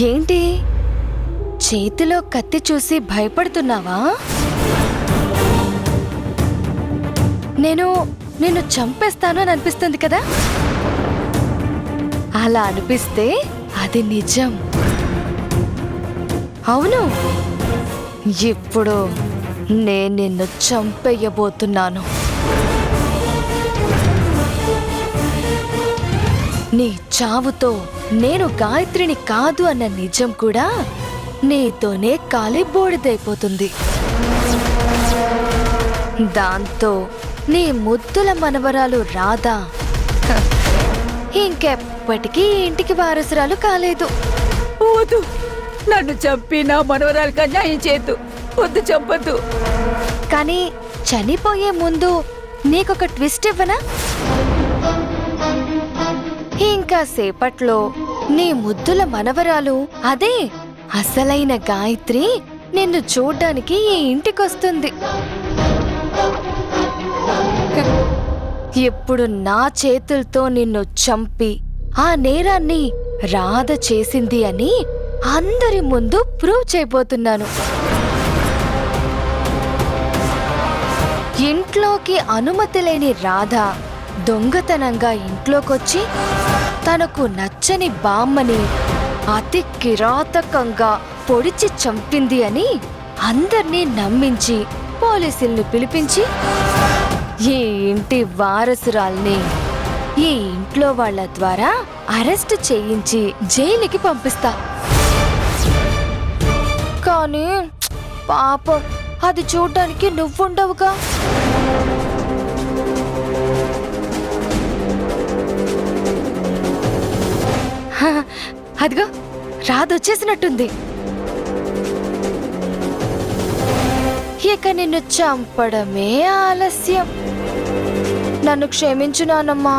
ఏంటి చేతిలో కత్తి చూసి భయపడుతున్నావా? నిన్ను చంపేస్తాను అని అనిపిస్తుంది కదా? అలా అనిపిస్తే అది నిజం. అవును, ఇప్పుడు నేను నిన్ను చంపేయబోతున్నాను. నీ చావుతో నేను గాయత్రిని కాదు అన్న నిజం కూడా నీతోనే కాలి బూడిదైపోతుంది. దాంతో నీ ముద్దుల మనవరాలు రాధా ఇంకెప్పటికీ ఇంటికి వారసురాలు కాలేదు. వద్దు, నన్ను చంపి నా మనవరాలకు అన్యాయం చేయొద్దు. వద్దు, చంపొద్దు. కానీ చనిపోయే ముందు నీకొక ట్విస్ట్ ఇవ్వనా? ఇంకా సేపట్లో నీ ముద్దుల మనవరాలు, అదే అసలైన గాయత్రి, నిన్ను చూడ్డానికి ఈ ఇంటికొస్తుంది. ఇప్పుడు నా చేతులతో నిన్ను చంపి ఆ నేరాన్ని రాధ చేసింది అని అందరి ముందు ప్రూవ్ చేయబోతున్నాను. ఇంట్లోకి అనుమతి లేని రాధ దొంగతనంగా ఇంట్లోకొచ్చి తనకు నచ్చని బామ్మని అతి కిరాతకంగా పొడిచి చంపింది అని అందర్నీ నమ్మించి పోలీసుల్ని పిలిపించి ఈ ఇంటి వారసురాల్ని ఈ ఇంట్లో వాళ్ళ ద్వారా అరెస్ట్ చేయించి జైలుకి పంపిస్తా. కానీ పాపం అది చూడ్డానికి నువ్వుండవుగా. అదిగో రాదొచ్చేసినట్టుంది. ఇక నిన్ను చంపడమే ఆలస్యం. నన్ను క్షమించు నానమ్మా.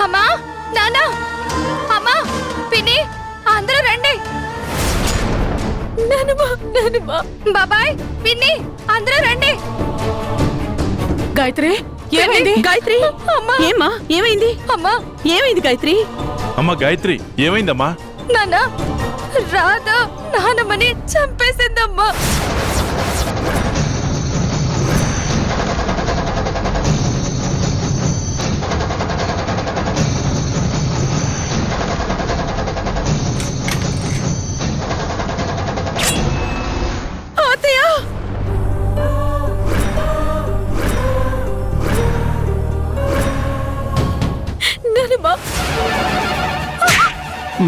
అమ్మా, నానా, అమ్మా, పిన్ని, అందరూ రండి. బాబాయ్, పిన్ని, అందరూ రండి. గాయత్రి, ఏమైంది గాయత్రి? ఏమ్మా ఏమైంది? అమ్మా ఏమైంది గాయత్రి? అమ్మా గాయత్రి ఏమైందమ్మా? నాన్న రాధా నానమ్మని చంపేసిందమ్మా.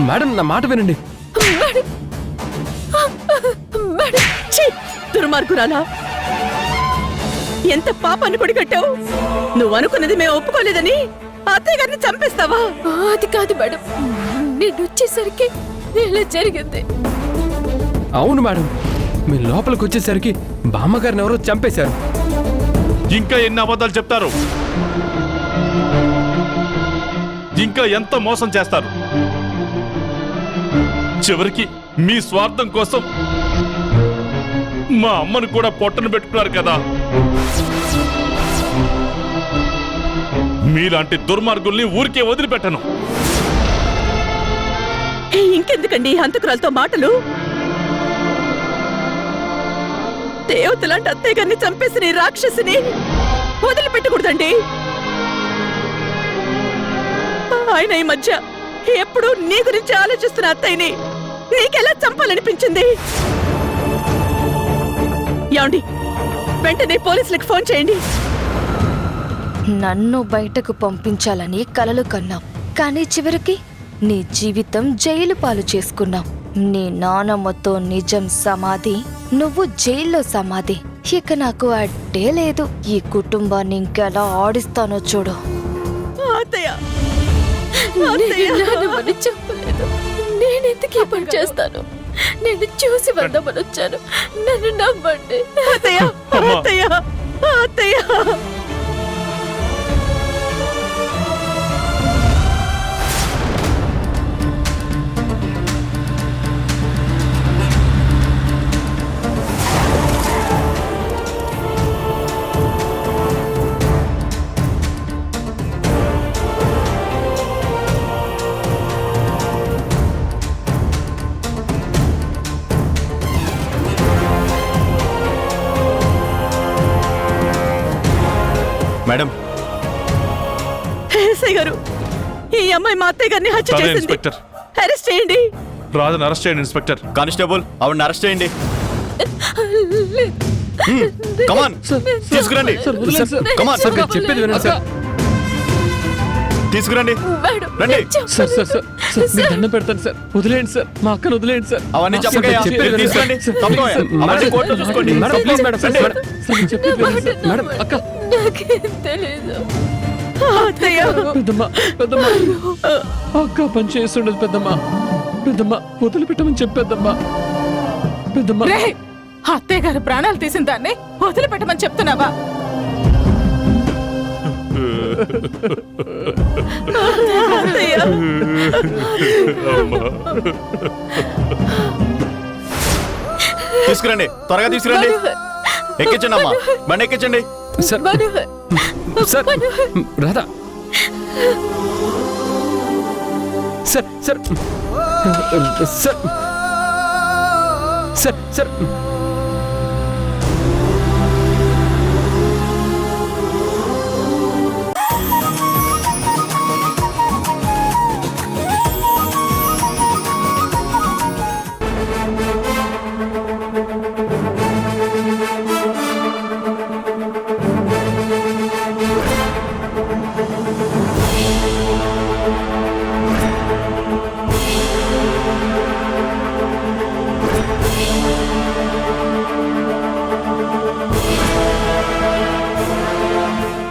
మేడం నా మాట వినండి. దుర్మార్గురాలా, ఎంత పాపాన్ని కొడి కట్టావు? నువ్వు అనుకున్నది మేము ఒప్పుకోలేదని అత్తయ్య గారిని చంపేస్తావా? అది కాదు మేడం, నేను వచ్చేసరికి ఇలా జరిగింది. అవును మేడం, మీ లోపలికి వచ్చేసరికి బామ్మగారిని ఎవరో చంపేశారు. ఇంకా ఎన్ని అబద్ధాలు చెప్తారు? ఇంకా ఎంత మోసం చేస్తారు? చివరికి మీ స్వార్థం కోసం మా అమ్మను కూడా పొట్టను పెట్టుకున్నారు కదా. మీలాంటి దుర్మార్గుల్ని ఊరికే వదిలిపెట్టను. ఇంకెందుకండి హంతకురాలతో మాటలు? దేవతలాంటి అత్తయ్య గారిని చంపేసిన ఈ రాక్షసిని వదిలిపెట్టకూడదండి. ఆయన ఈ మధ్య ఎప్పుడు నీ గురించి ఆలోచిస్తున్న అత్తయ్యని నీకెలా చంపాలనిపించింది? ఏమండి, వెంటనే పోలీసులకు ఫోన్ చేయండి. నన్ను బయటకు పంపించాలని కలలు కన్నావు, కానీ చివరికి నీ జీవితం జైలు పాలు చేసుకున్నావు. నీ నానమ్మతో నిజం సమాధి, నువ్వు జైల్లో సమాధి. ఇక నాకు అడ్డే లేదు. ఈ కుటుంబాన్ని ఇంకెలా ఆడిస్తానో చూడు. అత్తయ్య, చెప్పలేదు, నేనెందుకు ఈ పని చేస్తాను? నేను చూసి వద్దామని వచ్చాను, నన్ను నమ్మండి. అత్తయ్య, అత్తయ్య, అత్తయ్య. మేడం, ఎస్ఐ గారు, ఈ అమ్మాయి మా అత్తయ్య గారిని హత్య సరే చేసింది. ఇన్స్పెక్టర్. అరెస్ట్ చేయండి. రాజుని అరెస్ట్ చేయండి ఇన్స్పెక్టర్. కానిస్టేబుల్ ఆవిడని అరెస్ట్ చేయండి. కమాన్ తీసుకురండి. కమాన్ సార్ మీరు చెప్పేది వినండి సార్. తీసుకురండి. రండి. సార్ సార్ సార్ సార్ మీరు దండం పెడతాను సార్, వదిలేయండి సార్, మా అక్కను వదిలేయండి సార్. అవన్నీ సార్, చెప్పకయ్యా. మీరు చెప్పేది మీరు తీసుకురండి. సార్. తప్పకోయా. అవన్నీ కోర్టులో చూసుకోండి. మేడం ప్లీజ్ మేడం, సార్ రండి. సార్ మీరు చెప్పేది వినండి సార్. మేడం అక్క, నాకేం తెలీదు. అత్తయ్య, పెద్దమ్మ పెద్దమ్మ అక్క పని చేస్తుండదు పెద్దమ్మ. పెద్దమ్మ వదిలిపెట్టమని చెప్పేద్దమ్మా. పెద్దమ్మ రేయ్, అత్తయ్య గారు ప్రాణాలు తీసిన దాన్ని వదిలిపెట్టమని చెప్తున్నావా? అత్తయ్య, తీసుకురండి, త్వరగా తీసుకురండి. ఎక్కించండి అమ్మా, బండి ఎక్కించండి. Sir sir Radha sir sir sir sir sir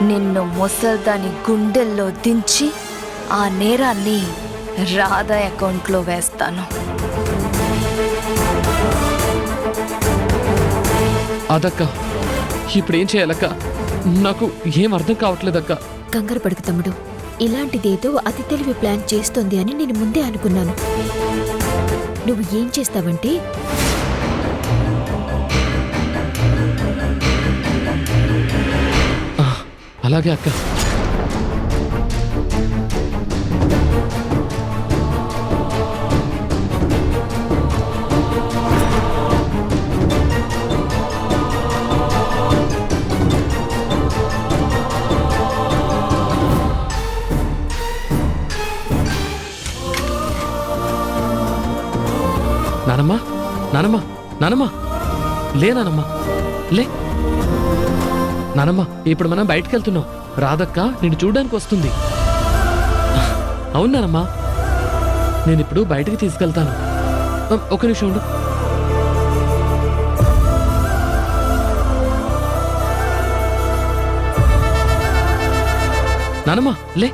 నిన్ను ముసల్దాని గుండెల్లో దించి ఆ నేరాన్ని రాధా అకౌంట్లో వేస్తాను. అదక్క ఇప్పుడు ఏం చేయాలక్క? నాకు ఏం అర్థం కావట్లేదక్క. కంగారు పడుకు తమ్ముడు, ఇలాంటిదేదో అతి తెలివి ప్లాన్ చేస్తోంది అని నేను ముందే అనుకున్నాను. నువ్వు ఏం చేస్తావంటే అలాగే అక్క. నానమ్మా, నానమ్మా, నానమ్మా, లే నానమ్మా, లే నానమ్మా. ఇప్పుడు మనం బయటికి వెళ్తున్నాం. రాధక్క నిన్ను చూడడానికి వస్తుంది. అవును నానమ్మా, నేను ఇప్పుడు బయటికి తీసుకెళ్తాను. ఒక నిమిషం ఉండు. నానమ్మా, లే.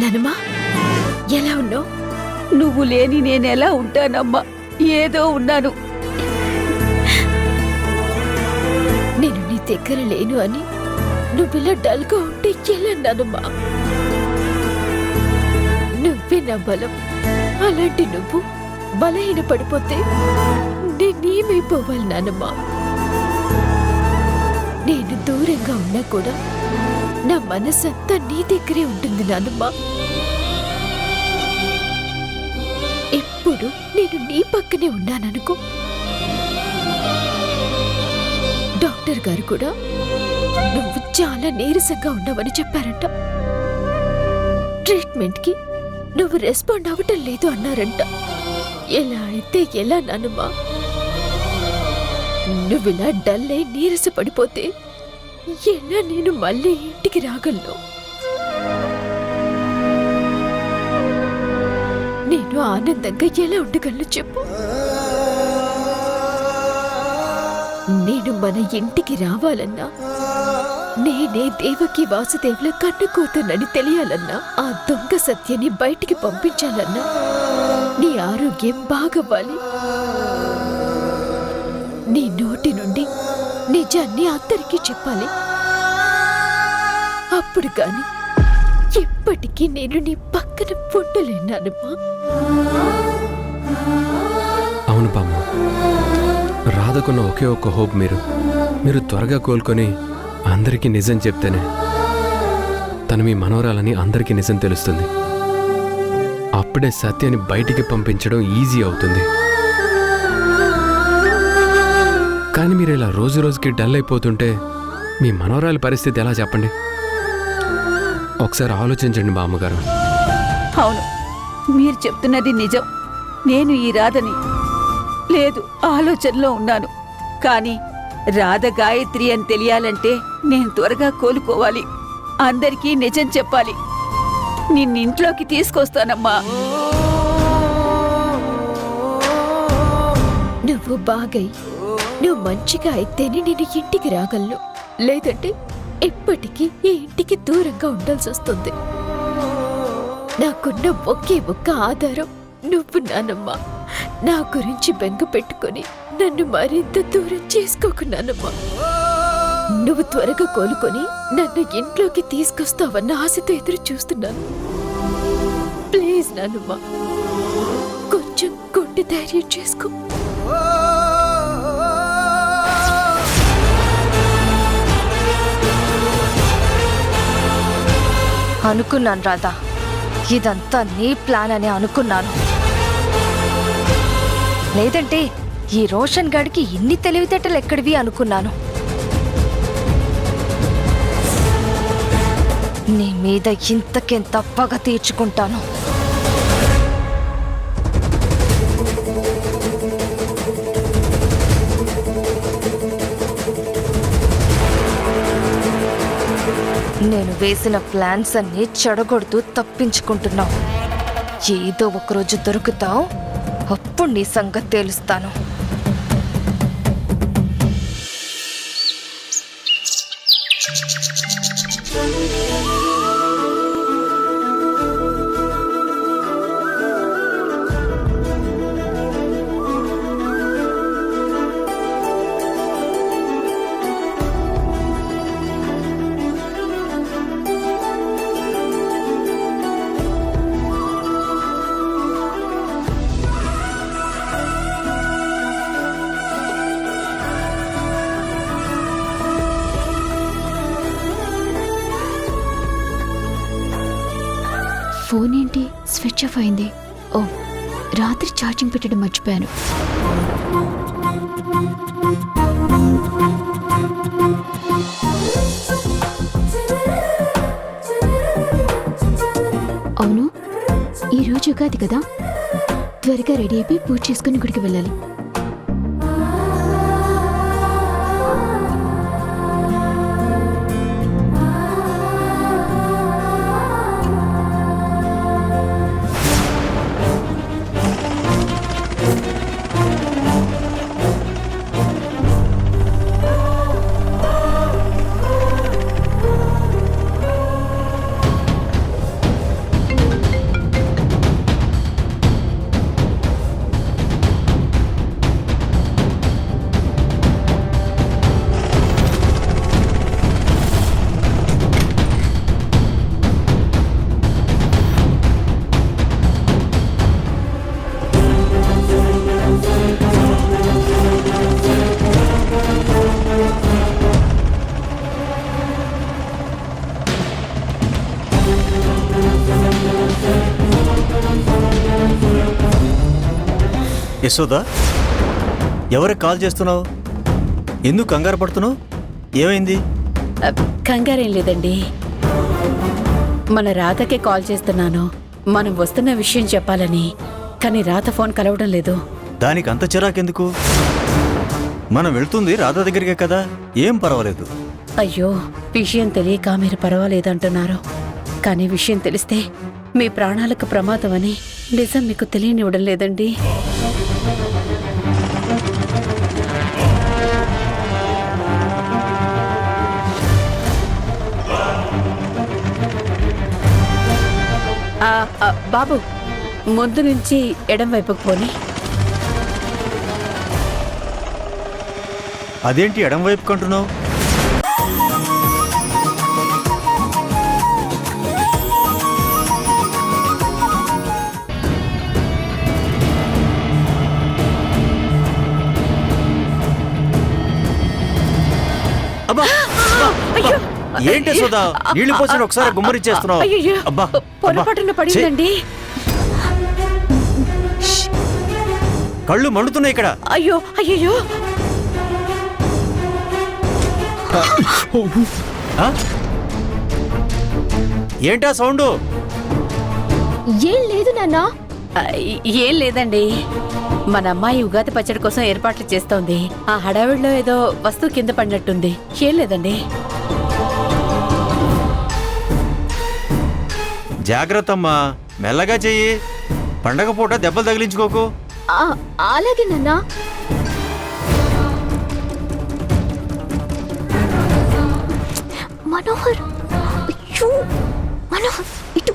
నానమ్మా, ఎలా ఉన్నావు? నువ్వు లేని నేనెలా ఉంటానమ్మా? ఏదో ఉన్నాను. నేను నీ దగ్గర లేను అని నువ్విలా డల్గా ఉంటే ఎలా నానమ్మా? నువ్వే నా బలం. అలాంటి నువ్వు బలహీన పడిపోతే నేనేమైపోవాలి నానమ్మా? నేను దూరంగా ఉన్నా కూడా నా మనసంతా నీ దగ్గరే ఉంటుంది నానమ్మా. ఎప్పుడు నేను నీ పక్కనే ఉన్నాననుకో. డాక్టర్ గారు కూడా నువ్వు చాలా నీరసంగా ఉన్నావని చెప్పారంట. ట్రీట్మెంట్కి నువ్వు రెస్పాండ్ అవ్వటం లేదు అన్నారంట. ఎలా అయితే ఎలా నానమ్మా? నువ్విలా డల్ అయి నీరస పడిపోతే ఎలా నేను మళ్ళీ ఇంటికి రాగలను? నేను ఆనందంగా ఎలా ఉండగలను చెప్పు? నేను మన ఇంటికి రావాలన్నా, నేనే దేవకి వాసుదేవుల కన్నుకూతునని తెలియాలన్నా, ఆ దొంగ సత్యాన్ని బయటికి పంపించాలన్నా నీ ఆరోగ్యం బాగవ్వాలి. నీ నోటి నుండి నిజాన్ని అందరికీ చెప్పాలి. అప్పుడు కాని ఎప్పటికీ నేను నీ పక్కన ఉండలేనానమ్మా. అవును బామ్మ, రాధకున్న ఒకే ఒక్క హోప్ మీరు త్వరగా కోలుకొని అందరికీ నిజం చెప్తేనే తను మీ మనవరాలని అందరికీ నిజం తెలుస్తుంది. అప్పుడే సత్యాన్ని బయటికి పంపించడం ఈజీ అవుతుంది. కానీ మీరు ఇలా రోజు రోజుకి డల్ అయిపోతుంటే మీ మనవరాలి పరిస్థితి ఎలా చెప్పండి? ఒకసారి ఆలోచించండి బామ్మగారు. అవును, మీరు చెప్తున్నది నిజం. నేను ఈ రాధని లేదు ఆలోచనలో ఉన్నాను. కానీ రాధ గాయత్రి అని తెలియాలంటే నేను త్వరగా కోలుకోవాలి. అందరికీ నిజం చెప్పాలి. నిన్నింట్లోకి తీసుకొస్తానమ్మా. నువ్వు బాగై నువ్వు మంచిగా అయితేనే నేను ఇంటికి రాగలను. లేదంటే ఎప్పటికీ ఈ ఇంటికి దూరంగా ఉండాల్సి వస్తుంది. నాకున్న ఒకే ఒక్క ఆధారం నువ్వు నానమ్మా. నా గురించి బెంగ పెట్టుకుని నన్ను మరింత దూరం చేసుకోకు నానమ్మా. నువ్వు త్వరగా కోలుకొని నన్ను ఇంట్లోకి తీసుకొస్తావన్న ఆశతో ఎదురు చూస్తున్నాను. ప్లీజ్ నానమ్మా, కొంచెం గుండె ధైర్యం చేసుకో. అనుకున్నాను రాధా, ఇదంతా నీ ప్లాన్ అని అనుకున్నాను. లేదంటే ఈ రోషన్ గాడికి ఇన్ని తెలివితేటలు ఎక్కడివి అనుకున్నాను. నీ మీద ఇంతకెంత పగ తీర్చుకుంటాను. నేను వేసిన ప్లాన్స్ అన్నీ చెడగొడుతూ తప్పించుకుంటున్నావు. ఏదో ఒకరోజు దొరుకుతావు, అప్పుడు నీ సంగతి తేలుస్తాను. ఫోన్ ఏంటి స్విచ్ ఆఫ్ అయింది? ఓ, రాత్రి ఛార్జింగ్ పెట్టడం మర్చిపోయాను. అవును, ఈరోజు ఉగాది కదా, త్వరగా రెడీ అయిపోయి పూజ చేసుకుని గుడికి వెళ్ళాలి. యశోదా, ఎవరికి కాల్ చేస్తున్నావు? ఎందుకు కంగారు పడుతున్నావు? ఏమైంది? కంగారేం లేదండి. మన రాధకే కాల్ చేస్తున్నాను. మనం వస్తున్న విషయం చెప్పాలని. కానీ రాధ ఫోన్ కలవడం లేదు. దానికి అంత చిరాకెందుకు? మనం వెళ్తుంది రాధ దగ్గరికే కదా, ఏం పర్వాలేదు. అయ్యో, విషయం తెలియక మీరు పర్వాలేదంటున్నారు. కానీ విషయం తెలిస్తే మీ ప్రాణాలకు ప్రమాదం అని నిజం మీకు తెలియనివ్వడం లేదండి. బాబు, ముందు నుంచి ఎడం వైపుకు పోని. అదేంటి ఎడం వైపు కంటున్నావు? అబ్బా, ఏంటి సోదా, నీళ్లు పోసిన ఒకసారి గుమ్మరిచ్చేస్తున్నావు. అబ్బా, పొరపాటున పడిందండి. కళ్ళు మండుతున్నాయి ఇక్కడ. అయ్యో అయ్యో, ఏంటా సౌండ్? ఏం లేదు నాన్నా. ఏం లేదండి. మన అమ్మాయి ఉగాది పచ్చడి కోసం ఏర్పాట్లు చేస్తోంది. ఆ హడావిడిలో ఏదో వస్తువు కింద పడినట్టుంది. ఏం లేదండి. జాగ్రత్త అమ్మా, మెల్లగా చెయ్యి. పండగ పూట దెబ్బలు తగిలించుకోకు. అలాగే నాన్నా. మనోహర్, అయ్యో మనోహర్, ఇటు.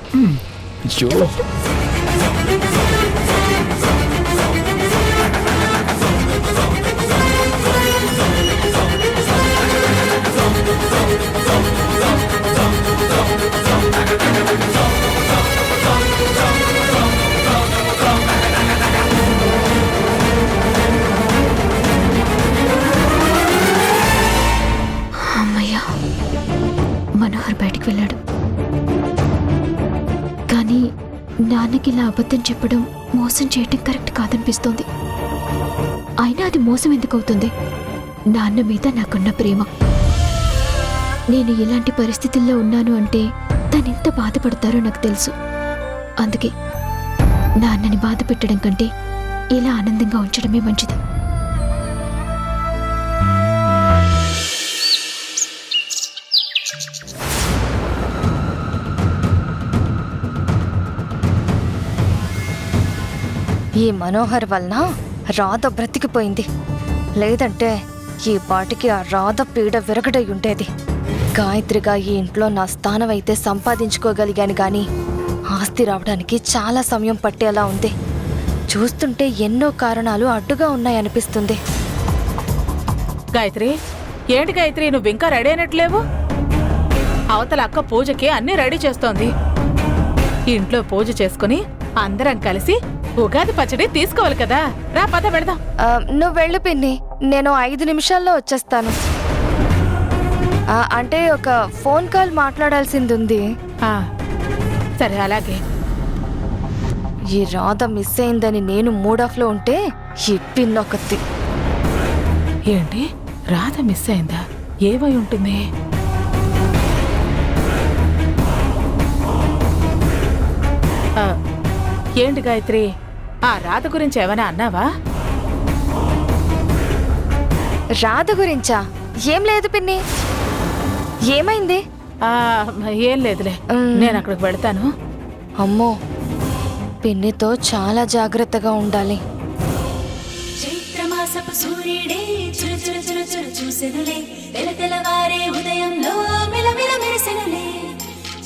అమ్మయ్యా, మనోహర్ బయటికి వెళ్ళాడు. కానీ నాన్నకి ఇలా అబద్ధం చెప్పడం, మోసం చేయటం కరెక్ట్ కాదనిపిస్తోంది. అయినా అది మోసం ఎందుకు అవుతుంది? నాన్న మీద నాకున్న ప్రేమ. నేను ఇలాంటి పరిస్థితుల్లో ఉన్నాను అంటే తనెంత బాధపడతారో నాకు తెలుసు. అందుకే నాన్నని బాధ పెట్టడం కంటే ఇలా ఆనందంగా ఉంచడమే మంచిది. ఈ మనోహర్ వలన రాధ బ్రతికిపోయింది. లేదంటే ఈ పాటికి ఆ రాధ పీడ విరగడై ఉండేది. గాయత్రిగా ఈ ఇంట్లో నా స్థానం అయితే సంపాదించుకోగలిగాను గాని ఆస్తి రావడానికి చాలా సమయం పట్టేలా ఉంది. చూస్తుంటే ఎన్నో కారణాలు అడ్డుగా ఉన్నాయనిపిస్తుంది. గాయత్రి, ఏంటి గాయత్రి నువ్వు ఇంకా రెడీ అయినట్లేవు? అవతల అక్క పూజకి అన్నీ రెడీ చేస్తోంది. ఇంట్లో పూజ చేసుకుని అందరం కలిసి ఉగాది పచ్చడి తీసుకోవాలి కదా. రా పద పెడదాం. నువ్వు వెళ్ళు పిన్ని, నేను 5 నిమిషాల్లో వచ్చేస్తాను. అంటే ఒక ఫోన్ కాల్ మాట్లాడాల్సింది ఉంది. సరే అలాగే. ఈ రాధ మిస్ అయిందని నేను మూడాఫ్లో ఉంటే ఈ పిన్నొకత్తి. ఏంటి రాధ మిస్ అయిందా? ఏమై ఉంటుంది? ఏంటి గాయత్రి, ఆ రాధ గురించి ఏమైనా అన్నావా? రాధ గురించా? ఏం లేదు పిన్ని. ఏమైంది? ఏం లేదులే, నేను అక్కడికి వెళ్తాను. అమ్మో, పిన్నితో చాలా జాగ్రత్తగా ఉండాలి. చైత్రమాసపు సూర్యుడే చురు చురు చురు చురు చూసెనులే, తెలతెలవారే ఉదయంలో మిలమిల మెరిసెనులే,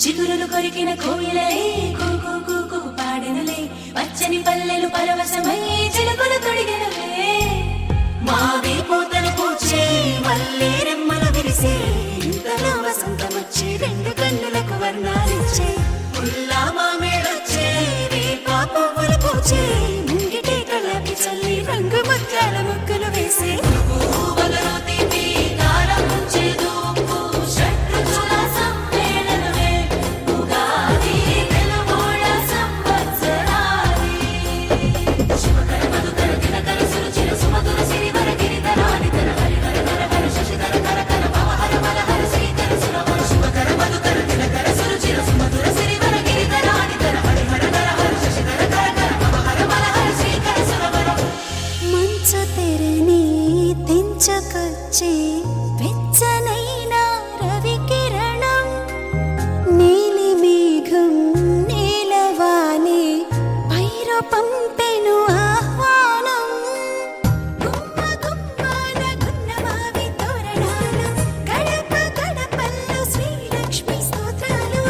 చిగురులు కొరికిన కోయిలలే కూకు కూకు పాడెనులే, పచ్చని పల్లెలు పరవశమై చిలుకలు తొడిగెనులే, మావి పూతలు పూచే మల్లె రెమ్మలు విరిసే, ఇంతలో వసంతమొచ్చి 2 కన్నులకు వర్ణాలిచ్చే, పుల్లా మామిడొచ్చే వేప పువ్వులు పూచే, ముంగిటే కళాపి చల్లి రంగు ముత్యాల ముగ్గులు వేసే, పువ్వులలో తీపి కారం చేదు షడ్రుచుల సమ్మేళనమే ఉగాది తెలుగోళ సంవత్సరాది, శుభకర మధుకర దినకర సురుచిర సుమధుర సిరివర గిరిధరాని తర హరిహర హర హర శశిధర కర కర పవహర మలహర శ్రీకర సురవర, శుభకర మధుకర దినకర సురుచిర సుమధుర సిరివర గిరిధరాని తర హరిహర హర హర శశిధర కర కర పవహర మలహర శ్రీకర సురవర, మంచు తెరని తెంచుకొచ్చే వెచ్చనైన రవి కిరణం, నీలి మేఘం నీలవానే పైరు పంపెను ఆహ్వానం, గుమ్మ గుమ్మాన గున్నమావి తోరణాలు, గడప గడపల్లో శ్రీలక్ష్మి స్తోత్రాలు,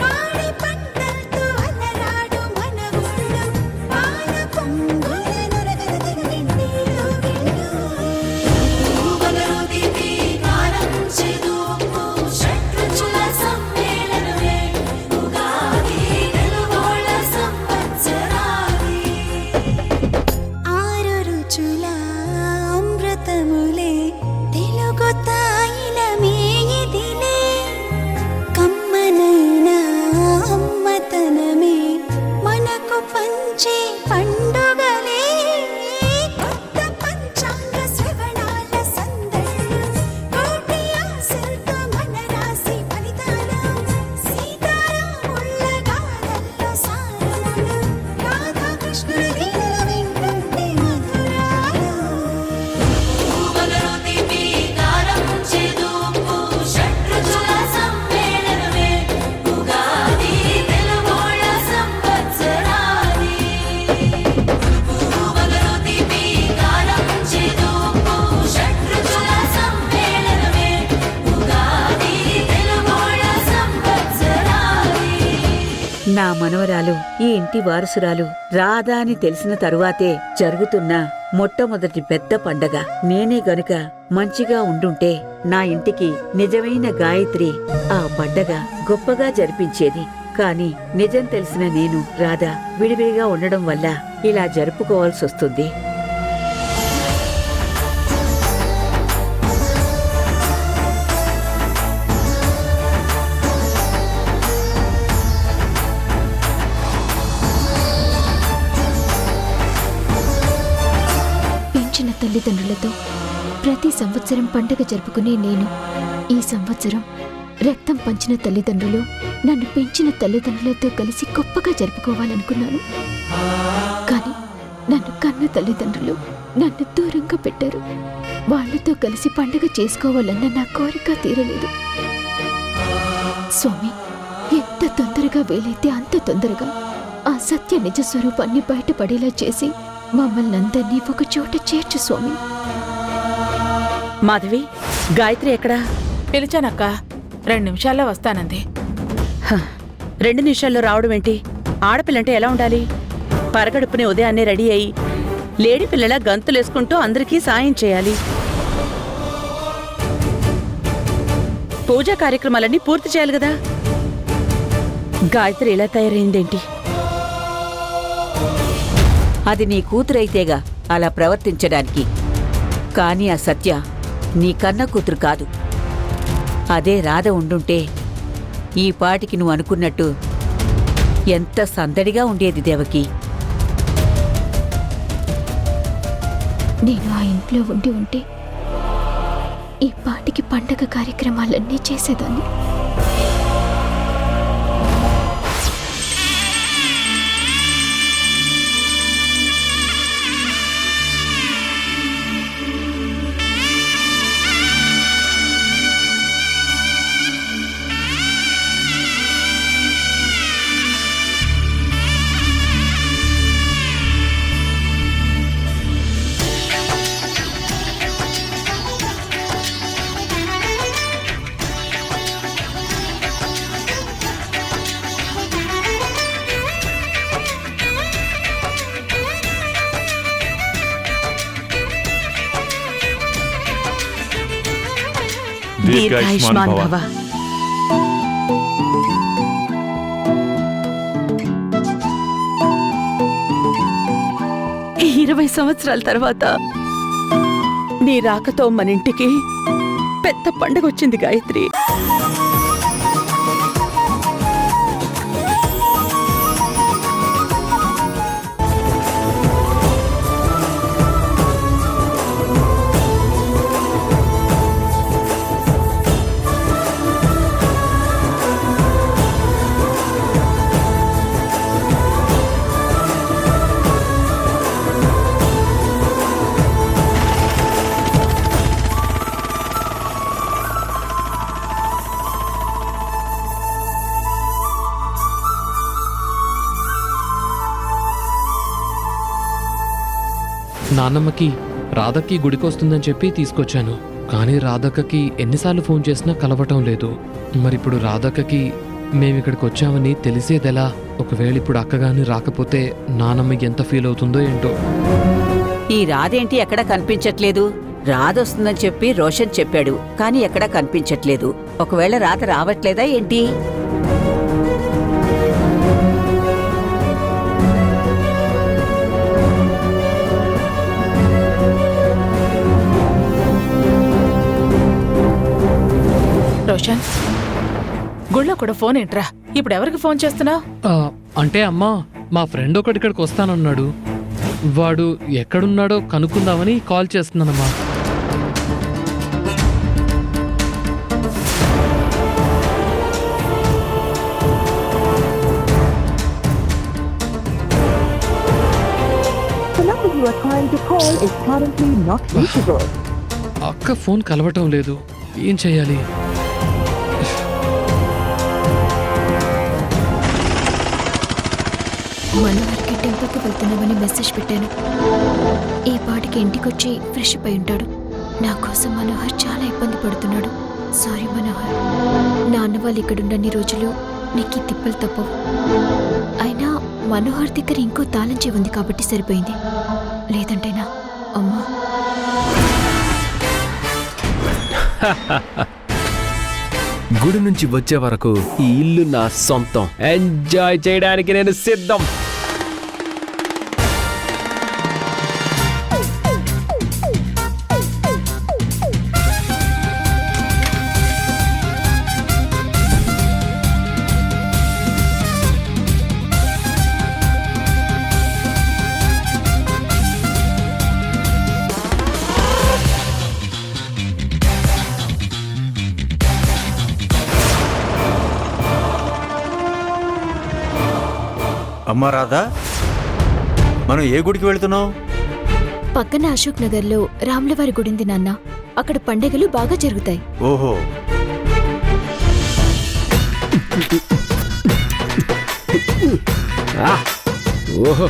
పాడి పంటలతో అలరాడు మన ఊళ్ళో, పాల పొంగుల నొరగదగ వెన్నీలో వెళ్ళు, పువ్వులలో తీపి కారం చేదు షడ్రుచుల సమ్మేళనమే ఉగాది తెలుగోళ సంవత్సరాది, 6 రుచుల అమృతములే తెలుగు తాయిలమే ఇదిలే, కమ్మనైన అమ్మతనమే మనకు పంచే పండుగలే, కొత్త పంచాంగ శ్రవణాల సందళ్ళు, కోటి ఆశలతో మన రాశి ఫలితాలు, సీతారాముళ్ళ గాథల్లో సారములు, రాధాకృష్ణుల లీలల వింటుంటే మధురాలు, పువ్వులలో తీపి కారం చేదు షడ్రుచుల సమ్మేళనమే ఉగాది తెలుగోళ సంవత్సరాది, పువ్వులలో తీపి కారం చేదు షడ్రుచుల సమ్మేళనమే ఉగాది తెలుగోళ సంవత్సరాది. నా మనవరాలు ఈ ఇంటి వారసురాలు రాధా అని తెలిసిన తరువాతే జరుగుతున్న మొట్టమొదటి పెద్ద పండగ. నేనే గనుక మంచిగా ఉండుంటే నా ఇంటికి నిజమైన గాయత్రి ఆ పండగ గొప్పగా జరిపించేది. కాని నిజం తెలిసిన నేను రాధా విడివిడిగా ఉండడం వల్ల ఇలా జరుపుకోవాల్సొస్తుంది. పెంచిన తల్లిదండ్రులతో ప్రతి సంవత్సరం పండగ జరుపుకునే నేను ఈ సంవత్సరం రక్తం పంచిన తల్లిదండ్రులు నన్ను పెంచిన తల్లిదండ్రులతో కలిసి గొప్పగా జరుపుకోవాలనుకున్నాను. కానీ నన్ను కన్న తల్లిదండ్రులు నన్ను దూరంగా పెట్టారు. వాళ్లతో కలిసి పండగ చేసుకోవాలన్న నా కోరిక తీరలేదు. స్వామి, ఎంత తొందరగా వీలైతే అంత తొందరగా ఆ సత్య నిజ స్వరూపాన్ని బయటపడేలా చేసి మమ్మల్ని అందరినీ ఒక చోట చేర్చు స్వామి. మాధవి, గాయత్రి ఎక్కడా? పిలిచానక్క, 2 నిమిషాల్లో వస్తానంది. 2 నిమిషాల్లో రావడం ఏంటి? ఆడపిల్లంటే ఎలా ఉండాలి? పరగడుపునే ఉదయాన్నే రెడీ అయ్యి లేడీ పిల్లల గంతులేసుకుంటూ అందరికీ సాయం చేయాలి. పూజా కార్యక్రమాలన్నీ పూర్తి చేయాలి కదా. గాయత్రి ఇలా తయారైందేంటి? అది నీ కూతురైతేగా అలా ప్రవర్తించడానికి. కాని ఆ సత్య నీ కన్న కూతురు కాదు. అదే రాధ ఉండుంటే ఈ పాటికి నువ్వు అనుకున్నట్టు ఎంత సందడిగా ఉండేది దేవకి. నేను ఆ ఇంట్లో ఉంటే ఈ పాటికి పండగ కార్యక్రమాలన్నీ చేసేదాన్ని. దీర్ఘాయుష్మాన్ భవ. ఈ 20 సంవత్సరాల తర్వాత నీ రాకతో మన ఇంటికి పెద్ద పండగ వచ్చింది గాయత్రి. నాన్నమ్మకి రాధకి గుడికొస్తుందని చెప్పి తీసుకొచ్చాను. కానీ రాధక్కకి ఎన్నిసార్లు ఫోన్ చేసినా కలవటం లేదు. మరిప్పుడు రాధక్కకి మేమిక్కడికి వచ్చామని తెలిసేదెలా? ఒకవేళ ఇప్పుడు అక్కగాని రాకపోతే నానమ్మ ఎంత ఫీల్ అవుతుందో ఏంటో. ఈ రాధేంటి ఎక్కడా కనిపించట్లేదు? రాధొస్తుందని చెప్పి రోషన్ చెప్పాడు, కానీ ఎక్కడా కనిపించట్లేదు. ఒకవేళ రాధ రావట్లేదా ఏంటి? రోషన్, గుళ్ళో కూడా ఫోన్ ఏంట్రా? ఇప్పుడు ఎవరికి ఫోన్ చేస్తున్నావు? అంటే అమ్మా, మా ఫ్రెండ్ ఒకటి ఇక్కడికి వస్తానన్నాడు. వాడు ఎక్కడున్నాడో కనుక్కుందామని కాల్ చేస్తున్నానమ్మా. అక్క ఫోన్ కలవటం లేదు. ఏం చెయ్యాలి? మనోహర్కి టెంపుల్కి వెళ్తున్నామని మెసేజ్ పెట్టాను. ఈ పాటికి ఇంటికొచ్చి ఫ్రెష్ అయి ఉంటాడు. నా కోసం మనోహర్ చాలా ఇబ్బంది పడుతున్నాడు. సారీ మనోహర్. నాన్న వాళ్ళు ఇక్కడున్నన్ని రోజులు నీకు ఈ తిప్పలు తప్పవు. అయినా మనోహర్ దగ్గర ఇంకో తాళం చెవి ఉంది కాబట్టి సరిపోయింది. లేదంటేనా అమ్మా. గుడి నుంచి వచ్చే వరకు ఈ ఇల్లు నా సొంతం. ఎంజాయ్ చేయడానికి నేను సిద్ధం. అమ్మా రాధా, మనం ఏ గుడికి వెళ్తున్నాం? పక్కన అశోక్ నగర్లో రాములవారి గుడింది నాన్న. అక్కడ పండగలు బాగా జరుగుతాయి. ఓహో, ఆ, ఓహో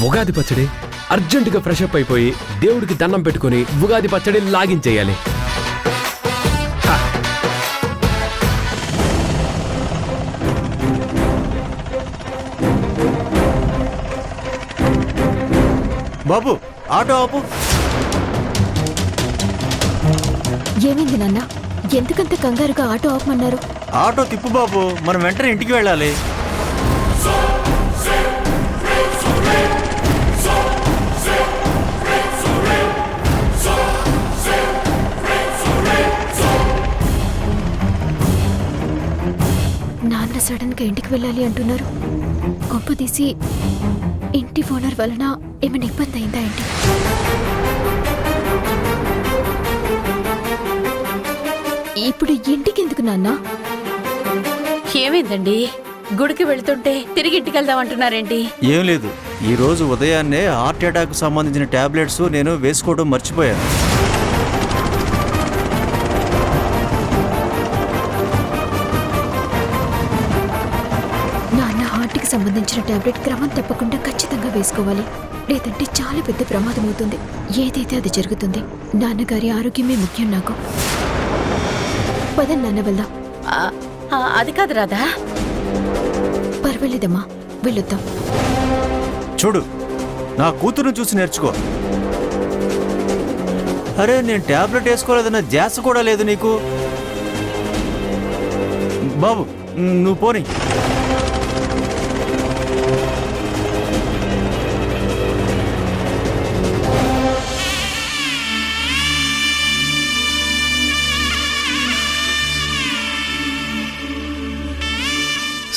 ఉగాది పచ్చడి అర్జెంటుగా ఫ్రెష్ అప్ అయిపోయి దేవుడికి దండం పెట్టుకొని ఉగాది పచ్చడి లాగించేయాలి. ఆ, బాబు ఆటో ఆపు. ఏమైంది నాన్న? ఎందుకంత కంగారుగా ఆటో ఆపమన్నారు? ఆటో తిప్పు బాబు, మనం వెంటనే ఇంటికి వెళ్ళాలి. నాన్న సడన్ గా ఇంటికి వెళ్ళాలి అంటున్నారు. కొంప తీసి ఇంటి ఓనర్ వలన ఏమైనా ఇబ్బంది అయిందా ఏంటి? ఇప్పుడు ఇంటికి ఎందుకు నాన్న? ఏమైందండి? గుడికి వెళ్తుంటే తిరిగి ఇంటికి వెళ్దామంటున్నారేంటి? ఏం లేదు, ఈ రోజు ఉదయాన్నే హార్ట్ అటాక్ సంబంధించిన టాబ్లెట్స్ నేను వేసుకోవడం మర్చిపోయాను. నాన్న హార్ట్కి సంబంధించిన టాబ్లెట్ క్రమం తప్పకుండా ఖచ్చితంగా వేసుకోవాలి, లేదంటే చాలా పెద్ద ప్రమాదం అవుతుంది. ఏదైతే అది జరుగుతుంది. నాన్నగారి ఆరోగ్యమే ముఖ్యం నాకు. పదండి నాన్న, వెళ్దాం. అది కాదు రాధా. పర్వాలేదమ్మా, వెళ్ళొద్దాం. చూడు, నా కూతురుని చూసి నేర్చుకో. అరే, నేను టాబ్లెట్ వేసుకోలేదన్న ధ్యాస కూడా లేదు నీకు. బాబు నువ్వు పోనీ.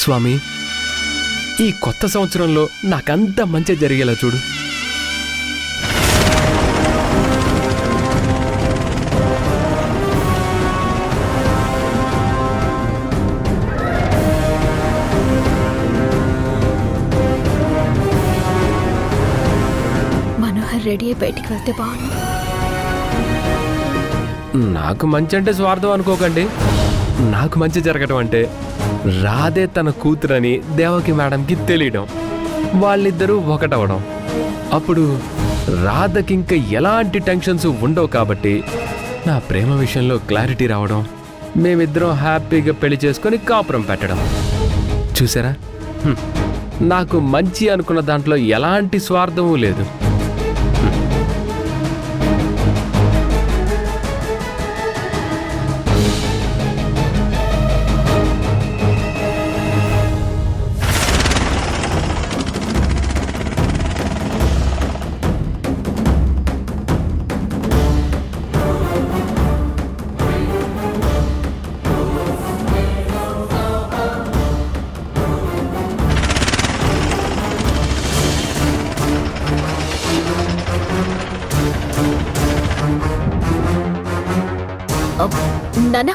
స్వామి, ఈ కొత్త సంవత్సరంలో నాకంతా మంచి జరిగేలా చూడు. మనోహర్ రెడీ అయి బయటికి వెళ్తే బాగుంది. నాకు మంచి అంటే స్వార్థం అనుకోకండి. నాకు మంచి జరగటం అంటే రాధే తన కూతురని దేవకి మేడంకి తెలియడం, వాళ్ళిద్దరూ ఒకటవడం. అప్పుడు రాధకింక ఎలాంటి టెన్షన్స్ ఉండవు కాబట్టి నా ప్రేమ విషయంలో క్లారిటీ రావడం, మేమిద్దరం హ్యాపీగా పెళ్లి చేసుకొని కాపురం పెట్టడం. చూసారా, నాకు మంచి అనుకున్న దాంట్లో ఎలాంటి స్వార్థమూ లేదు. నాన్న,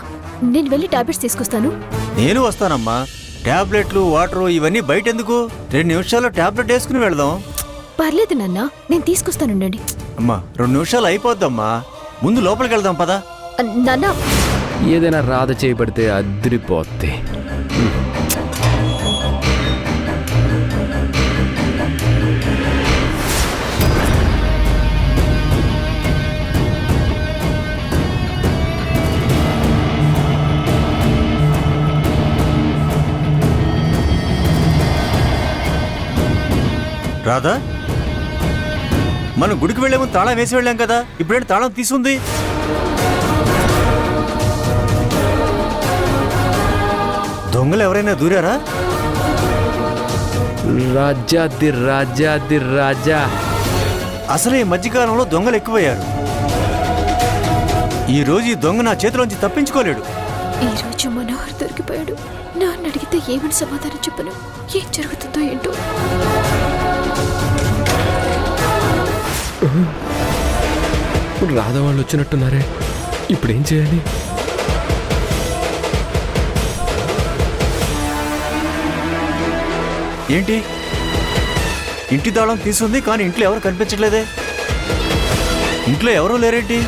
నేను వెళ్ళి టాబ్లెట్స్ తీసుకొస్తాను. నేను వస్తానమ్మా. టాబ్లెట్లు, వాటరు ఇవన్నీ బయట ఎందుకు? 2 నిమిషాల్లో టాబ్లెట్ వేసుకుని వెళదాం. పర్లేదు నాన్న, నేను తీసుకొస్తానుండండి. అమ్మా 2 నిమిషాలు అయిపోద్దమ్మా. ముందు లోపలికి వెళ్దాం పదా. నాన్న, ఏదైనా రాధ చేయబడితే అదిరిపోద్ది. రాధా, మనం గుడికి వెళ్లే ముందు తాళం వేసి వెళ్ళాం కదా, ఇప్పుడేంటి తాళం తీసుంది? దొంగలు ఎవరైనా దూరారా? రాజాది రాజాది రాజా. అసలు ఈ మధ్యకాలంలో దొంగలు ఎక్కువయ్యారు. ఈ రోజు ఈ దొంగ నా చేతిలోంచి తప్పించుకోలేడు. ఈ రోజు మనోహర్ దొరికిపోయాడు. నాన్న అడిగితే ఏమని సమాధానం చెప్పను? ఏం జరుగుతుందో ఏంటో. రాధ వాళ్ళు వచ్చినట్టున్నారే, ఇప్పుడేం చేయాలి? ఏంటి, ఇంటి తాళం తీసుంది కానీ ఇంట్లో ఎవరు కనిపించట్లేదే? ఇంట్లో ఎవరూ లేరేంటి?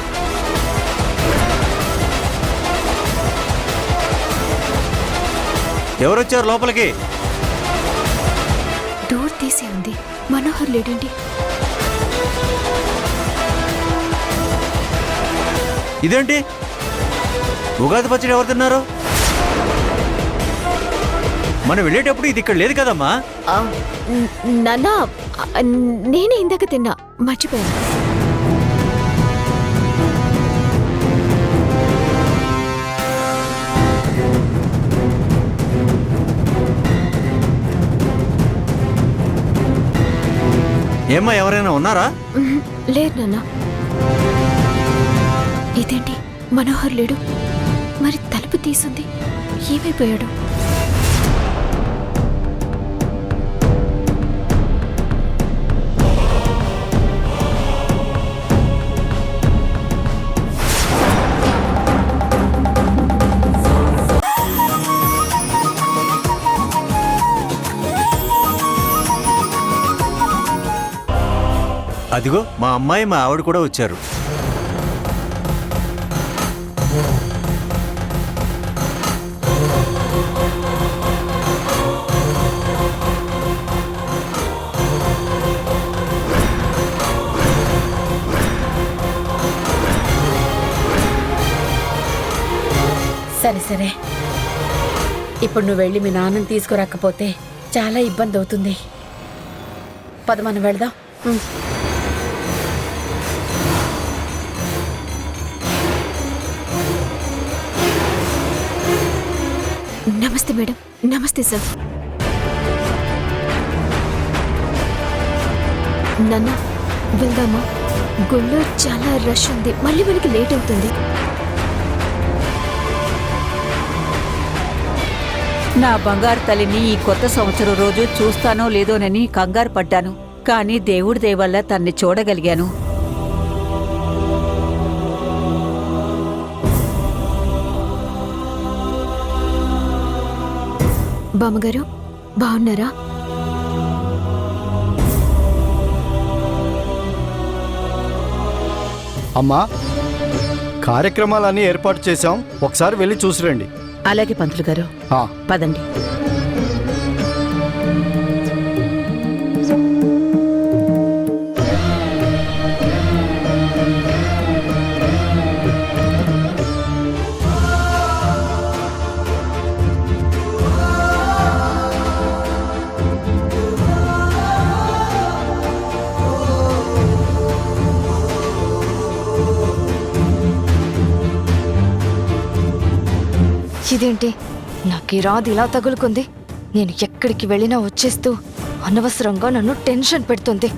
ఎవరొచ్చారు లోపలికి? తీసే ఉంది. మనోహర్ లేడండి. ఇదేంటి ఉగాది పచ్చడి ఎవరు తిన్నారు? మనం వెళ్ళేటప్పుడు ఇది ఇక్కడ లేదు కదమ్మా. నాన్న, నేనే ఇందాక తిన్నా, మర్చిపోయాను. ఏమ్మా, ఎవరైనా ఉన్నారా? లేదు నాన్న. ఇదేంటి మనోహర్ లేడు, మరి తలుపు తీసుంది, ఏమైపోయాడు? అదిగో మా అమ్మాయి మా ఆవిడ కూడా వచ్చారు. సరే సరే, ఇప్పుడు నువ్వు వెళ్ళి మీ నాన్నని తీసుకురాకపోతే చాలా ఇబ్బంది అవుతుంది. పద, మనం వెళ్దాం. నమస్తే మేడం. నమస్తే సార్. నాన్న, వెళ్దామా? గుళ్ళో చాలా రష్ ఉంది, మళ్ళీ మనకి లేట్ అవుతుంది. నా బంగారు తల్లిని ఈ కొత్త సంవత్సరం రోజు చూస్తానో లేదోనని కంగారు పడ్డాను. కానీ దేవుడి దయ వల్ల తన్ని చూడగలిగాను. బామ్మగారు బాగున్నారా? అమ్మా, కార్యక్రమాలన్నీ ఏర్పాటు చేశాం, ఒకసారి వెళ్ళి చూసిరండి. అలాగే పంతులు గారు, పదండి. ఇదేంటి, నాకు ఈ రాదు ఇలా తగులుకుంది. నేను ఎక్కడికి వెళ్ళినా వచ్చేస్తూ అనవసరంగా నన్ను టెన్షన్ పెడుతుంది.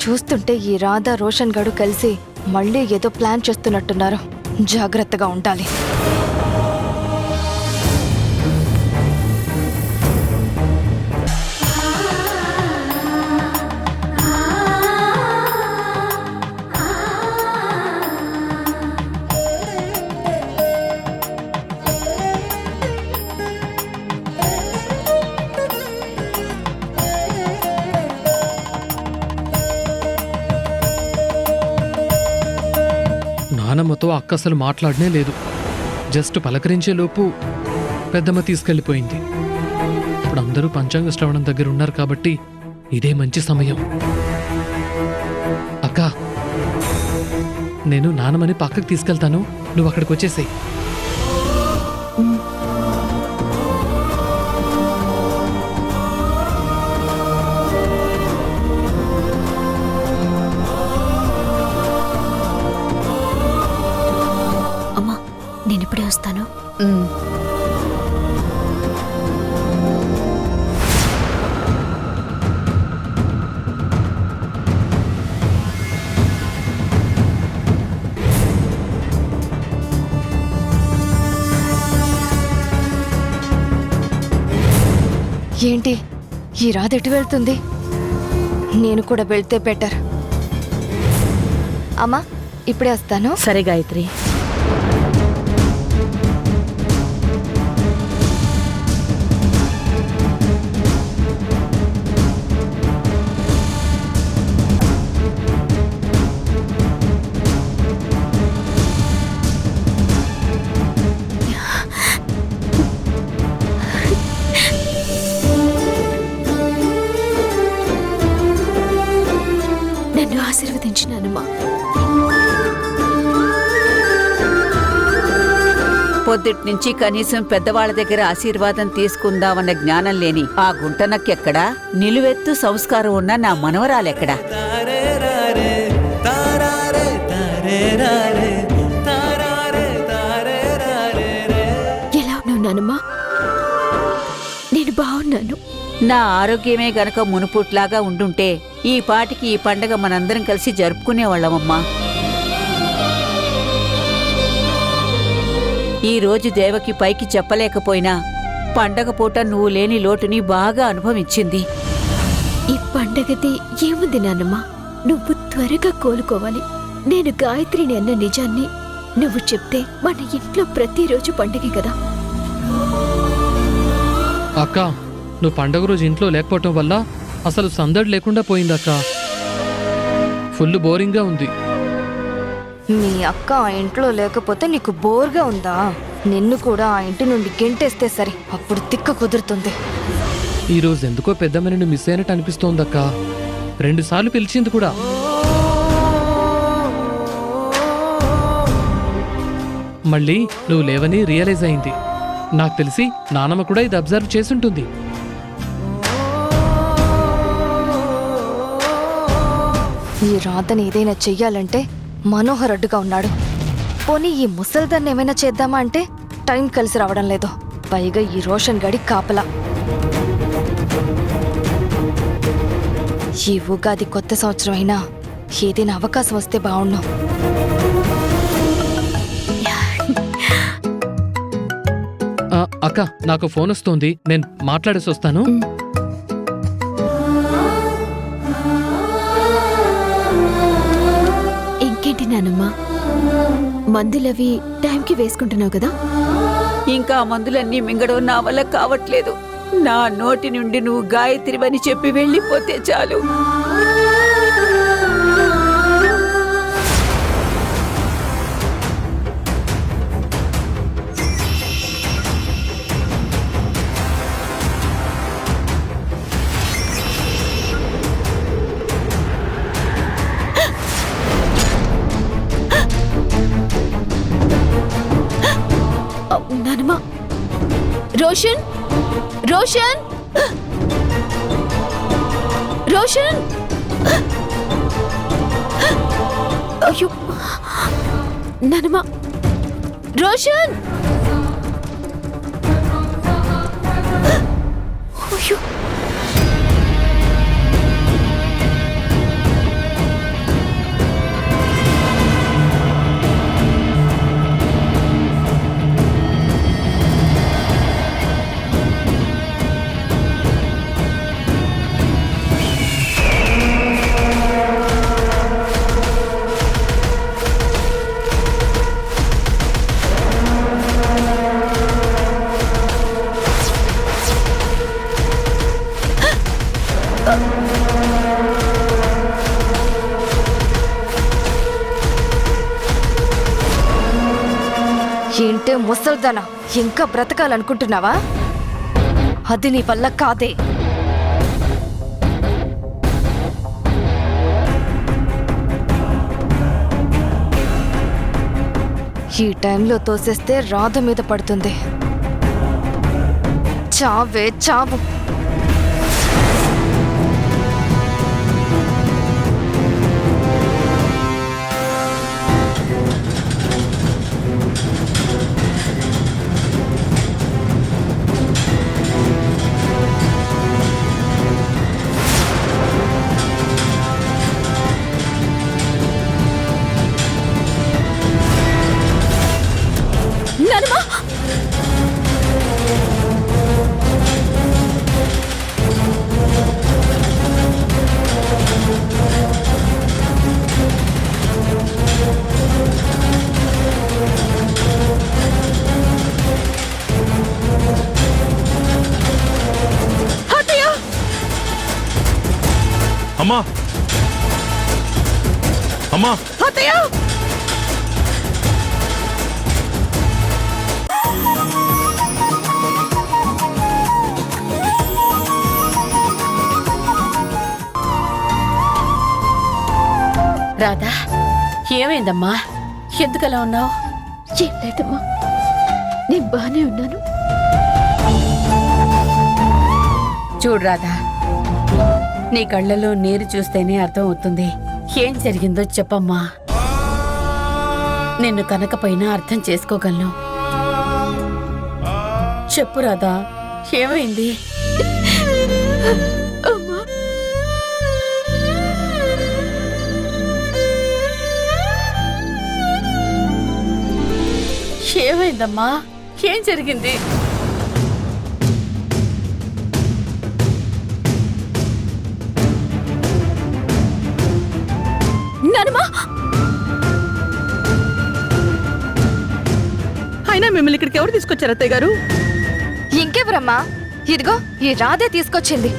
చూస్తుంటే ఈ రాధా రోషన్ గాడు కలిసి మళ్ళీ ఏదో ప్లాన్ చేస్తున్నట్టున్నారు. జాగ్రత్తగా ఉండాలి. నానమ్మతో అక్క అసలు మాట్లాడనే లేదు. జస్ట్ పలకరించే లోపు పెద్దమ్మ తీసుకెళ్ళిపోయింది. ఇప్పుడు అందరూ పంచాంగ శ్రవణం దగ్గర ఉన్నారు కాబట్టి ఇదే మంచి సమయం. అక్క, నేను నానమ్మని పక్కకు తీసుకెళ్తాను, నువ్వు అక్కడికి వచ్చేసేయ్. అమ్మా, నేను ఇప్పుడే వస్తాను. ఏంటి, ఈ రాధ ఎటు వెళ్తుంది? నేను కూడా వెళ్తే బెటర్. అమ్మా, ఇప్పుడే వస్తాను. సరే గాయత్రి. పొద్దుటి నుంచి కనీసం పెద్దవాళ్ల దగ్గర ఆశీర్వాదం తీసుకుందామన్న జ్ఞానం లేని ఆ గుంటనక్కెక్కడా, నిలువెత్తు సంస్కారం ఉన్న నా మనవరాలెక్కడా? ఎలా ఉన్నావు నానమ్మా? నేను బాగున్నాను. నా ఆరోగ్యమే గనక మునుపుట్లాగా ఉండుంటే ఈ పాటికి ఈ పండగ మనందరం కలిసి జరుపుకునేవాళ్ళమమ్మా. ఈ రోజు దేవకి పైకి చెప్పలేకపోయినా పండగ పూట నువ్వు లేని లోటుని బాగా అనుభవించింది. ఈ పండగది ఏముంది నానమ్మా? నువ్వు త్వరగా కోలుకోవాలి. నేను గాయత్రిని అన్న నిజాన్ని నువ్వు చెప్తే మన ఇంట్లో ప్రతిరోజు పండగే కదా. అక్క, నువ్వు పండగ రోజు ఇంట్లో లేకపోవటం వల్ల అసలు సందడి లేకుండా పోయిందక్క. ఫుల్ బోరింగ్గా ఉంది. మీ అక్క ఆ ఇంట్లో లేకపోతే నీకు బోర్గా ఉందా? నిన్ను కూడా ఆ ఇంటి నుండి గెంటేస్తే సరే, అప్పుడు తిక్క కుదురుతుంది. ఈరోజు ఎందుకో పెద్దమ్మని మిస్ అయినట్టు అనిపిస్తోందక్క. 2 సార్లు పిలిచింది కూడా. మళ్ళీ నువ్వు లేవని రియలైజ్ అయింది. నాకు తెలిసి నానమ్మ కూడా ఇది అబ్జర్వ్ చేసుంటుంది. ఈ రాధని ఏదైనా చెయ్యాలంటే మనోహర్ అడ్డుగా ఉన్నాడు. పోనీ ఈ ముసల్దాన్ని ఏమైనా చేద్దామా అంటే టైం కలిసి రావడం లేదు. పైగా ఈ రోషన్ గడి కాపలా. ఈ ఉగాది కొత్త సంవత్సరం అయినా ఏదైనా అవకాశం వస్తే బాగుండు. అక్క, నాకు ఫోన్ వస్తుంది, నేను మాట్లాడేసి వస్తాను. ఇంకేంటి నానమ్మా, మందులవి టైంకి వేసుకుంటున్నావు కదా? ఇంకా ఆ మందులన్నీ మింగడం నా వల్ల కావట్లేదు. నా నోటి నుండి నువ్వు గాయత్రివని చెప్పి వెళ్ళిపోతే చాలు. నానమ్మా, రోషన్, రోషన్, రోషన్! అయ్యో నానమ్మా, రోషన్! అయ్యో ఏంటే ముసల్దానా, ఇంకా బ్రతకాలనుకుంటున్నావా? అది నీ వల్ల కాదే. ఈ టైంలో తోసేస్తే రాధ మీద పడుతుంది. చావే చావు. నానమ్మా, అమ్మా, అమ్మా, అత్తయ్య! రాధా, ఏమైందమ్మా? ఎందుకలా ఉన్నావు? ఏం లేదమ్మా, నేను బానే ఉన్నాను. చూడు రాధా, నీ కళ్ళలో నీరు చూస్తేనే అర్థం అవుతుంది. ఏం జరిగిందో చెప్పమ్మా. నిన్ను కనకపోయినా అర్థం చేసుకోగలను. చెప్పు రాధా, ఏమైంది? అమ్మా, ఏమైందమ్మా? ఏం జరిగింది? నానమ్మా, అయినా మిమ్మల్ని ఇక్కడికి ఎవరు తీసుకొచ్చారు అత్తయ్య గారు? ఇంకెవరమ్మా? ఇదిగో ఈ రాధే తీసుకొచ్చింది.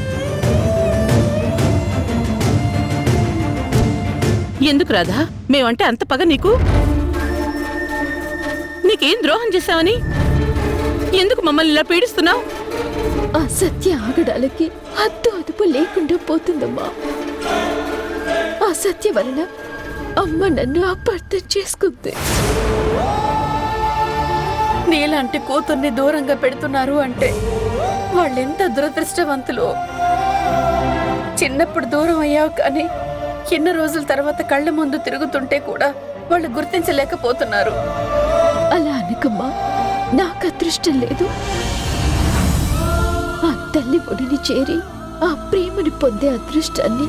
ఎందుకు రాధా, మేమంటే అంత పగ నీకు? నీకేం ద్రోహం చేశావని ఎందుకు మమ్మల్ని ఇలా పీడిస్తున్నావు? ఆ సత్య ఆగడాలకి హద్దు అదుపు లేకుండా పోతుందమ్మా. ఆ సత్య వలన అమ్మ నన్ను అపార్థం చేసుకుంది. నీలాంటి కూతుర్ని దూరంగా పెడుతున్నారు అంటే వాళ్ళెంత దురదృష్టవంతులు. చిన్నప్పుడు దూరం అయ్యావు కానీ ఎన్నో రోజుల తర్వాత కళ్ళ ముందు తిరుగుతుంటే కూడా వాళ్ళు గుర్తించలేకపోతున్నారు. అలా అనకమ్మా, నాకు అదృష్టం లేదు. ఆ తల్లి ఒడిని చేరి ఆ ప్రేమని పొందే అదృష్టాన్ని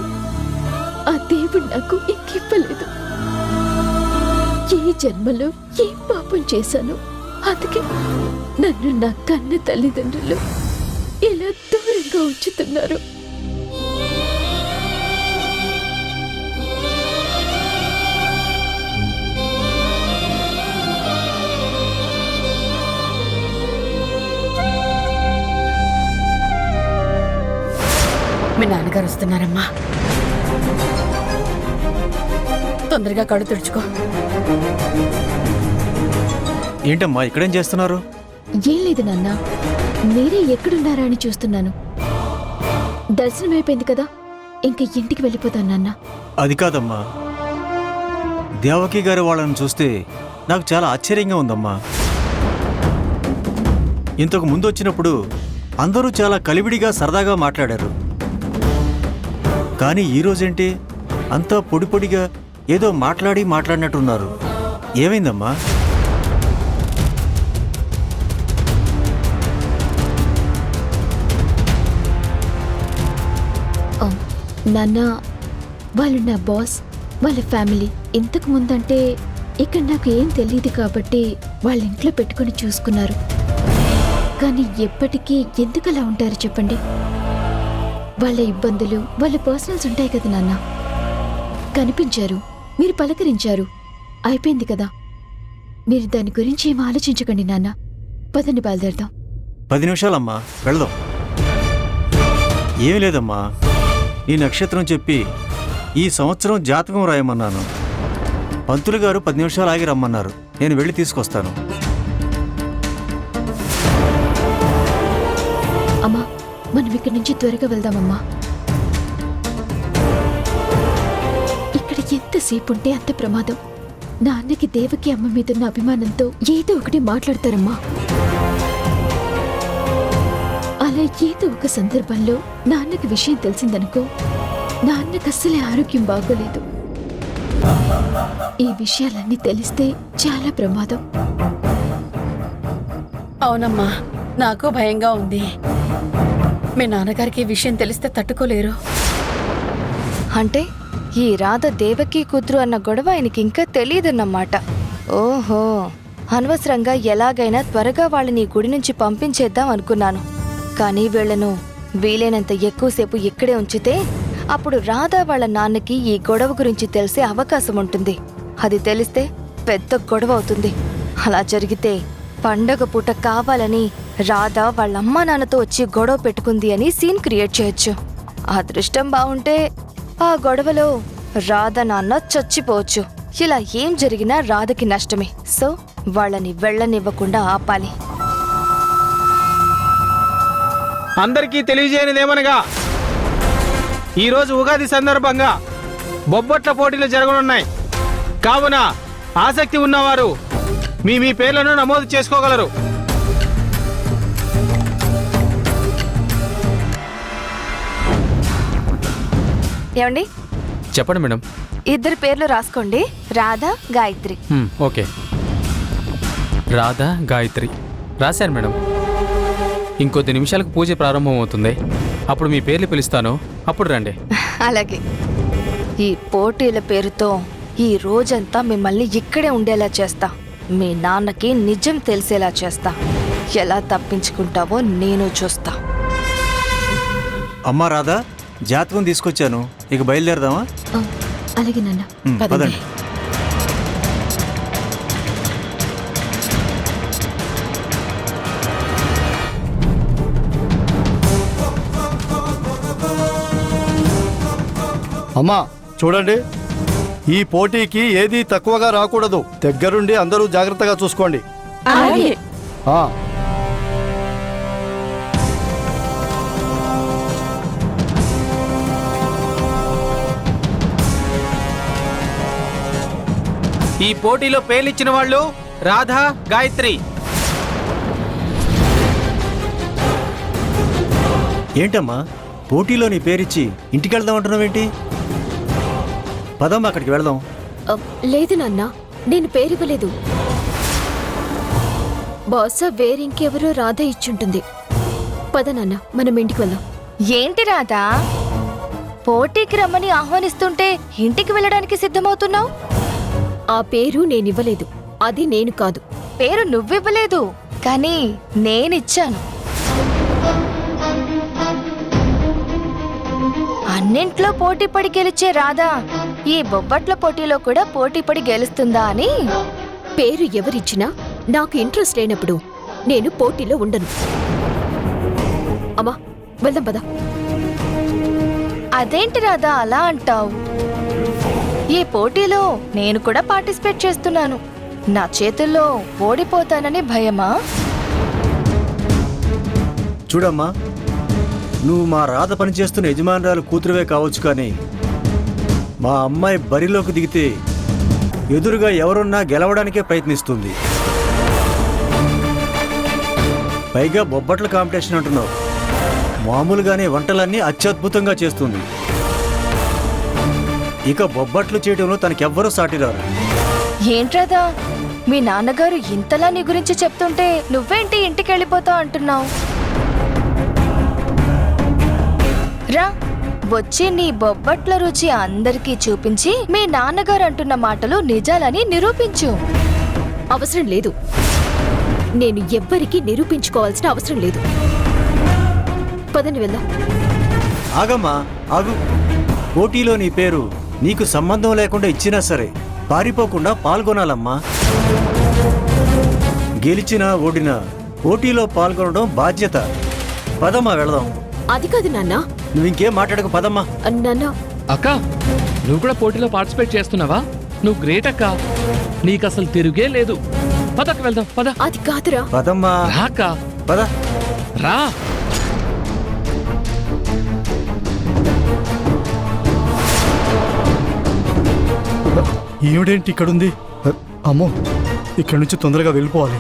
ఆ దేవుడు నాకు ఇంకివ్వలేదు. ఏ జన్మలో ఏ పాపం చేశానో అందుకే నన్ను నా కన్న తల్లిదండ్రులు ఇలా దూరంగా ఉంచుతున్నారు. మీ నాన్నగారు వస్తున్నారమ్మా. తొందరగా కళ్ళు తుడుచుకో. ఏంటమ్మా ఇక్కడేం చేస్తున్నారు? ఏం లేదు నాన్న, మీరే ఎక్కడున్నారా అని చూస్తున్నాను. దర్శనం అయిపోయింది కదా, ఇంక ఇంటికి వెళ్ళిపోతాను నాన్న. అది కాదమ్మా, దేవకి గారి వాళ్ళని చూస్తే నాకు చాలా ఆశ్చర్యంగా ఉందమ్మా. ఇంతకు ముందు వచ్చినప్పుడు అందరూ చాలా కలివిడిగా సరదాగా మాట్లాడారు. కానీ ఈరోజేంటి అంతా పొడి పొడిగా ఏదో మాట్లాడినట్టున్నారు. ఏమైందమ్మా? నాన్న, వాళ్ళు నా బాస్, వాళ్ళ ఫ్యామిలీ. ఇంతకు ముందంటే ఇక్కడ నాకు ఏం తెలియదు కాబట్టి వాళ్ళ ఇంట్లో పెట్టుకొని చూసుకున్నారు. కానీ ఎప్పటికీ ఎందుకు అలా ఉంటారు చెప్పండి? వాళ్ళ ఇబ్బందులు, వాళ్ళ పర్సనల్స్ ఉంటాయి కదా నాన్న. కనిపించారు, మీరు పలకరించారు, అయిపోయింది కదా. మీరు దాని గురించి ఏం ఆలోచించకండి నాన్న. పదండి, బయలుదేరదాం. 10 నిమిషాలమ్మా, వెళదాం. ఏమీ లేదమ్మా, ఈ నక్షత్రం చెప్పి ఈ సంవత్సరం జాతకం రాయమన్నాను. పంతులు గారు 10 నిమిషాలు ఆగి రమ్మన్నారు. నేను వెళ్ళి తీసుకొస్తాను. అమ్మా, మనం ఇక్కడి నుంచి త్వరగా వెళ్దామమ్మా. ఇక్కడ ఎంతసేపు ఉంటే అంత ప్రమాదం. నాన్నకి దేవకి అమ్మ మీదున్న అభిమానంతో ఏదో ఒకటి మాట్లాడతారమ్మా. అలా ఏదో ఒక సందర్భంలో నాన్నకి విషయం తెలిసిందనుకో, నాన్నకు అస్సలే ఆరోగ్యం బాగోలేదు. ఈ విషయాలన్నీ తెలిస్తే చాలా ప్రమాదం. అవునమ్మా, నాకు భయంగా ఉంది. మీ నాన్నగారికి ఈ విషయం తెలిస్తే తట్టుకోలేరు. అంటే ఈ రాధ దేవకి కూతురు అన్న గొడవ ఆయనకి ఇంకా తెలియదన్నమాట. ఓహో, అనవసరంగా ఎలాగైనా త్వరగా వాళ్ళని ఈ గుడి నుంచి పంపించేద్దాం అనుకున్నాను. కానీ వీళ్లను వీలైనంత ఎక్కువసేపు ఇక్కడే ఉంచితే అప్పుడు రాధా వాళ్ళ నాన్నకి ఈ గొడవ గురించి తెలిసే అవకాశం ఉంటుంది. అది తెలిస్తే పెద్ద గొడవ అవుతుంది. అలా జరిగితే పండగ పూట కావాలని రాధా వాళ్ళ అమ్మా నాన్నతో వచ్చి గొడవ పెట్టుకుంది అని సీన్ క్రియేట్ చేయొచ్చు. అదృష్టం బాగుంటే ఆ గొడవలో రాధ నాన్న చచ్చిపోవచ్చు. ఇలా ఏం జరిగినా రాధకి నష్టమే. సో వాళ్ళని వెళ్ళనివ్వకుండా ఆపాలి. అందరికీ తెలియజేయనిదేమనగా ఈరోజు ఉగాది సందర్భంగా బొబ్బట్ల పోటీలు జరగనున్నాయి. కావున ఆసక్తి ఉన్నవారు మీ పేర్లను నమోదు చేసుకోగలరు. ఏమండి చెప్పండి మేడం. ఇద్దరి పేర్లు రాసుకోండి, రాధా గాయత్రి. ఓకే, రాధా గాయత్రి రాశాను మేడం. ఇంకొద్ది నిమిషాలకు పూజ ప్రారంభం అవుతుంది. అప్పుడు మీ పేర్లు పిలుస్తాను, అప్పుడు రండి. అలాగే. ఈ పోటీల పేరుతో ఈ రోజంతా మిమ్మల్ని ఇక్కడే ఉండేలా చేస్తా. మీ నాన్నకి నిజం తెలిసేలా చేస్తా. ఎలా తప్పించుకుంటావో నేను చూస్తా. అమ్మా రాధా, జాతకం తీసుకొచ్చాను, ఇక బయలుదేరదామా? అలాగే నాన్న. పదండి. అమ్మా చూడండి, ఈ పోటీకి ఏదీ తక్కువగా రాకూడదు. దగ్గరుండి అందరూ జాగ్రత్తగా చూసుకోండి. అలాగే. ఆ, ఈ పోటీలో పేర్లిచ్చిన వాళ్ళు రాధా గాయత్రి. ఏంటమ్మా పోటీలో నీ పేరిచ్చి ఇంటికి వెళ్దాం అంటున్నావేంటి? పదమ్మా అక్కడికి వెళ్దాం. లేదు నాన్న, నేను పేరివ్వలేదు. బహుశా వేరింకెవరో రాధ ఇచ్చుంటుంది. పద నాన్న, మనం ఇంటికి వెళ్దాం. ఏంటి రాధా, పోటీకి రమ్మని ఆహ్వానిస్తుంటే ఇంటికి వెళ్ళడానికి సిద్ధమవుతున్నావు? ఆ పేరు నేనివ్వలేదు, అది నేను కాదు. పేరు నువ్వివ్వలేదు, కానీ నేనిచ్చాను. అన్నింట్లో పోటీ పడి గెలిచే రాధా ఈ బొబ్బట్ల పోటీలో కూడా పోటీ పడి గెలుస్తుందా అని. పేరు ఎవరిచ్చినా నాకు ఇంట్రెస్ట్ లేనప్పుడు నేను పోటీలో ఉండను. అమ్మా వెళ్దాం పద. అదేంటి రాధా అలా అంటావు? ఈ పోటీలో నేను కూడా పార్టిసిపేట్ చేస్తున్నాను. నా చేతుల్లో ఓడిపోతానని భయమా? చూడమ్మా, నువ్వు మా రాధ పనిచేస్తున్న యజమానురాలు కూతురువే కావచ్చు, కానీ మా అమ్మాయి బరిలోకి దిగితే ఎదురుగా ఎవరున్నా గెలవడానికే ప్రయత్నిస్తుంది. పైగా బొబ్బట్ల కాంపిటీషన్ అంటున్నావు. మామూలుగానే వంటలన్నీ అత్యద్భుతంగా చేస్తుంది. ఇక బొబ్బట్లు చేయడంలో తనకెవ్వరూ సాటిరారు. ఏంట్రాదా, మీ నాన్నగారు ఇంతలా నీ గురించి చెప్తుంటే నువ్వేంటి ఇంటికి వెళ్ళిపోతావు అంటున్నావు? రా, వచ్చి నీ బొబ్బట్ల రుచి అందరికీ చూపించి మీ నాన్నగారు అంటున్న మాటలు నిజాలని నిరూపించు. అవసరం లేదు, నేను ఎవ్వరికీ నిరూపించుకోవాల్సిన అవసరం లేదు. పదండి వెళ్దాం. ఆగమ్మా ఆగు. పోటీలో నీ పేరు నీకు సంబంధం లేకుండా ఇచ్చినా సరే పారిపోకుండా పాల్గొనాలమ్మా. గెలిచినా ఓడినా పోటీలో పాల్గొనడం బాధ్యత. పదమ్మా వెళదాం. అది కాదు నాన్న. నువ్వింకేం మాట్లాడకు, పదమ్మా. నాన్న. అక్క, నువ్వు కూడా పోటీలో పార్టిసిపేట్ చేస్తున్నావా? నువ్వు గ్రేట్ అక్క, నీకు అసలు తిరుగే లేదు. పదక్క వెళ్దాం, పద. అది కాదురా. పదమ్మా. రా అక్క, పద. రా. ఈవిడేంటి ఇక్కడుంది? అమ్మో, ఇక్కడి నుంచి తొందరగా వెళ్ళిపోవాలి.